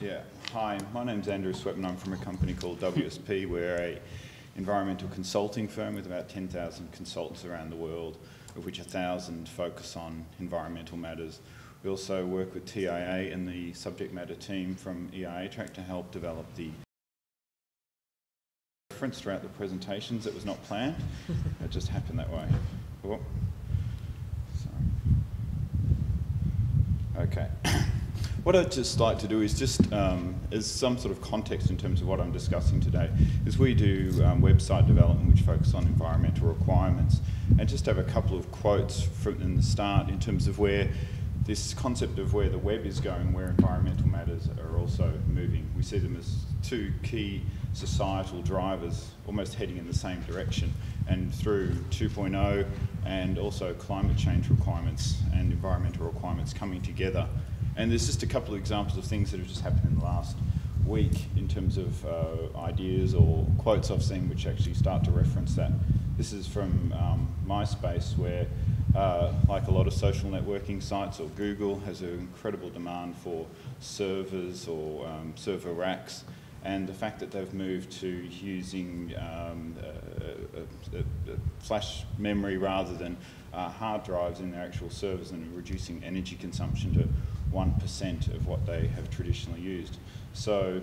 Yeah, hi, my name's Andrew Swepman. I'm from a company called WSP. We're a environmental consulting firm with about 10,000 consultants around the world, of which 1,000 focus on environmental matters. We also work with TIA and the subject matter team from EIA Track to help develop the reference throughout the presentations. It was not planned, it just happened that way. Oh. Sorry. Okay. What I'd just like to do is just, as some sort of context in terms of what I'm discussing today, is we do website development which focus on environmental requirements, and just have a couple of quotes from in the start in terms of where this concept of where the web is going, where environmental matters are also moving. We see them as two key societal drivers almost heading in the same direction, and through 2.0 and also climate change requirements and environmental requirements coming together. And there's just a couple of examples of things that have just happened in the last week in terms of ideas or quotes I've seen which actually start to reference that. This is from MySpace, where like a lot of social networking sites, or Google has an incredible demand for servers or server racks, and the fact that they've moved to using flash memory rather than hard drives in their actual servers, and reducing energy consumption to 1% of what they have traditionally used. So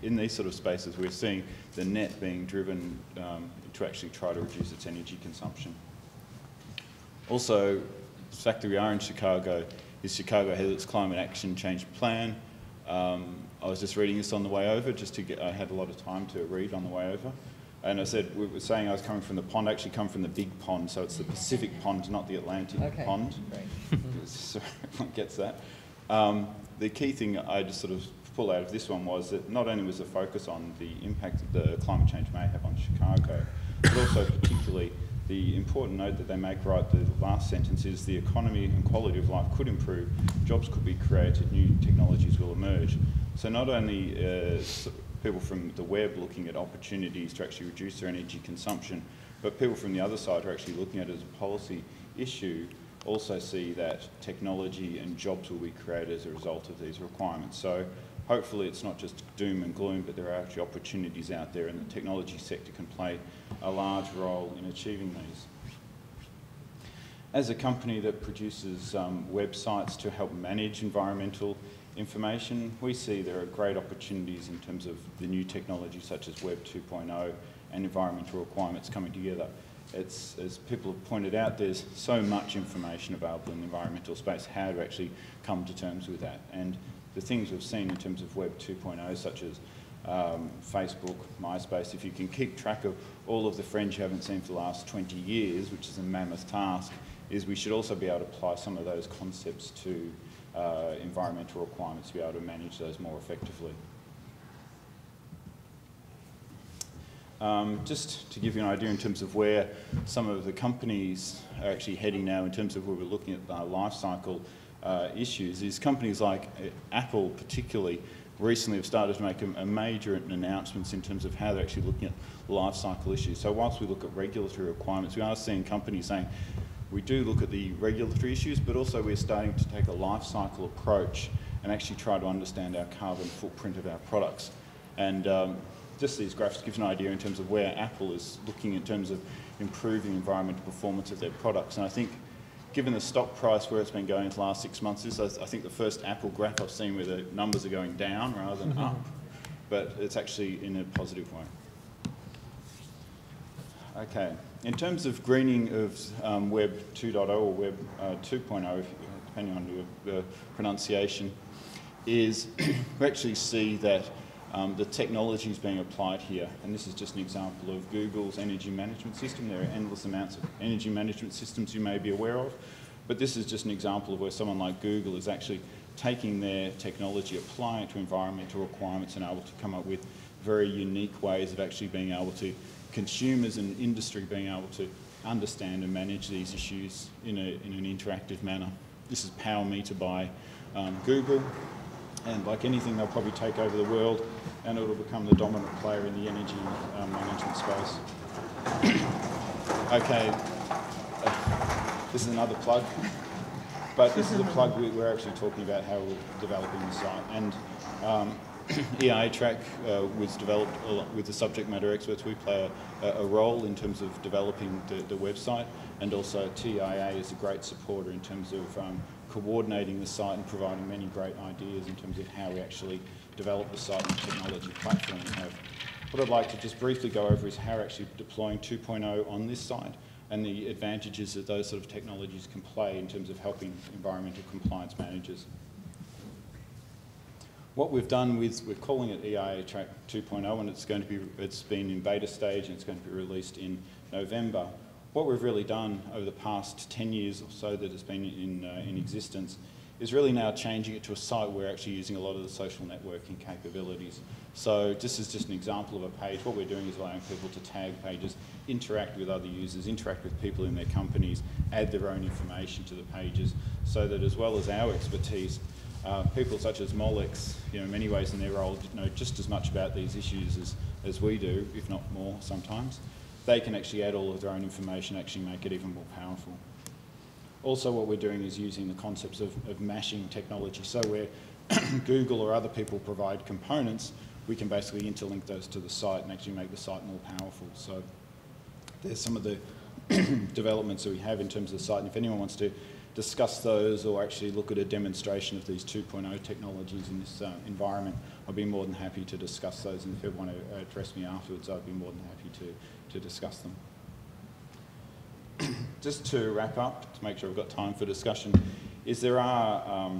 in these sort of spaces, we're seeing the net being driven to actually try to reduce its energy consumption. Also, the fact that we are in Chicago is Chicago has its climate action change plan. I was just reading this on the way over, just to get, I had a lot of time to read on the way over. And I said, we were saying I was coming from the pond, I actually come from the big pond, so it's the Pacific pond, not the Atlantic pond. Great. So everyone gets that. The key thing I just sort of pull out of this one was that not only was the focus on the impact that the climate change may have on Chicago, but also particularly the important note that they make right at the last sentence is the economy and quality of life could improve, jobs could be created, new technologies will emerge. So not only people from the web looking at opportunities to actually reduce their energy consumption, but people from the other side who are actually looking at it as a policy issue also see that technology and jobs will be created as a result of these requirements. So hopefully it's not just doom and gloom, but there are actually opportunities out there, and the technology sector can play a large role in achieving these. As a company that produces websites to help manage environmental information, we see there are great opportunities in terms of the new technology such as Web 2.0 and environmental requirements coming together. It's, as people have pointed out, there's so much information available in the environmental space, how to actually come to terms with that. And the things we've seen in terms of Web 2.0, such as Facebook, MySpace, if you can keep track of all of the friends you haven't seen for the last 20 years, which is a mammoth task, is we should also be able to apply some of those concepts to environmental requirements to be able to manage those more effectively. Just to give you an idea in terms of where some of the companies are actually heading now in terms of where we're looking at life cycle issues, is companies like Apple particularly recently have started to make a major announcements in terms of how they're actually looking at life cycle issues. So whilst we look at regulatory requirements, we are seeing companies saying we do look at the regulatory issues, but also we're starting to take a life cycle approach and actually try to understand our carbon footprint of our products. And just these graphs give you an idea in terms of where Apple is looking in terms of improving environmental performance of their products. And I think given the stock price where it's been going in the last 6 months, this is I think the first Apple graph I've seen where the numbers are going down rather than up, but it's actually in a positive way. Okay, in terms of greening of Web 2.0 or Web 2.0, depending on your pronunciation, is we actually see that the technology is being applied here, and this is just an example of Google's energy management system. There are endless amounts of energy management systems you may be aware of, but this is just an example of where someone like Google is actually taking their technology, applying it to environmental requirements, and able to come up with very unique ways of actually being able to, consumers and industry being able to understand and manage these issues in an interactive manner. This is Power Meter by Google. And like anything, they'll probably take over the world, and it'll become the dominant player in the energy management space. Okay, this is another plug. But this is a plug. We're actually talking about how we're developing the site. And EIA Track was developed with the subject matter experts. We play a role in terms of developing the website, and also TIA is a great supporter in terms of coordinating the site and providing many great ideas in terms of how we actually develop the site and technology platform we have. What I'd like to just briefly go over is how we're actually deploying 2.0 on this site and the advantages that those sort of technologies can play in terms of helping environmental compliance managers. What we've done with, we're calling it EIA Track 2.0, and it's been in beta stage and it's going to be released in November. What we've really done over the past 10 years or so that it's been in existence is really now changing it to a site where we're actually using a lot of the social networking capabilities. So this is just an example of a page. What we're doing is allowing people to tag pages, interact with other users, interact with people in their companies, add their own information to the pages, so that as well as our expertise, people such as Molex, in many ways in their role, know just as much about these issues as we do, if not more sometimes. They can actually add all of their own information, actually make it even more powerful. Also, what we're doing is using the concepts of mashing technology. So where Google or other people provide components, we can basically interlink those to the site and actually make the site more powerful. So there's some of the developments that we have in terms of the site. And if anyone wants to discuss those or actually look at a demonstration of these 2.0 technologies in this environment, I'd be more than happy to discuss those. And if you want to address me afterwards, I'd be more than happy to discuss them. Just to wrap up, to make sure I've got time for discussion, is there are,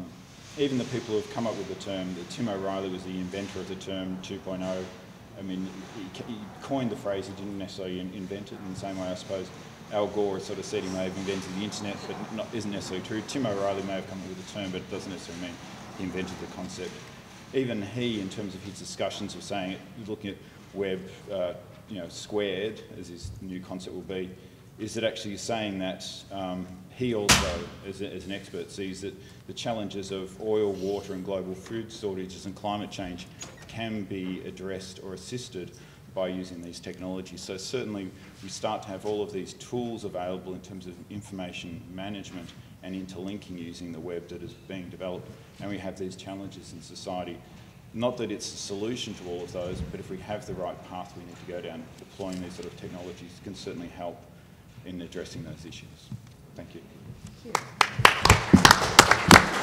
even the people who have come up with the term, Tim O'Reilly was the inventor of the term 2.0. I mean, he coined the phrase, he didn't necessarily invent it in the same way, I suppose. Al Gore has sort of said he may have invented the internet, but isn't necessarily true. Tim O'Reilly may have come up with the term, but it doesn't necessarily mean he invented the concept. Even he, in terms of his discussions, was saying, looking at web squared, as his new concept will be, is that actually saying that he also, as an expert, sees that the challenges of oil, water and global food shortages and climate change can be addressed or assisted by using these technologies. So certainly we start to have all of these tools available in terms of information management and interlinking using the web that is being developed, and we have these challenges in society. Not that it's a solution to all of those, but if we have the right path we need to go down, deploying these sort of technologies can certainly help in addressing those issues. Thank you. Thank you.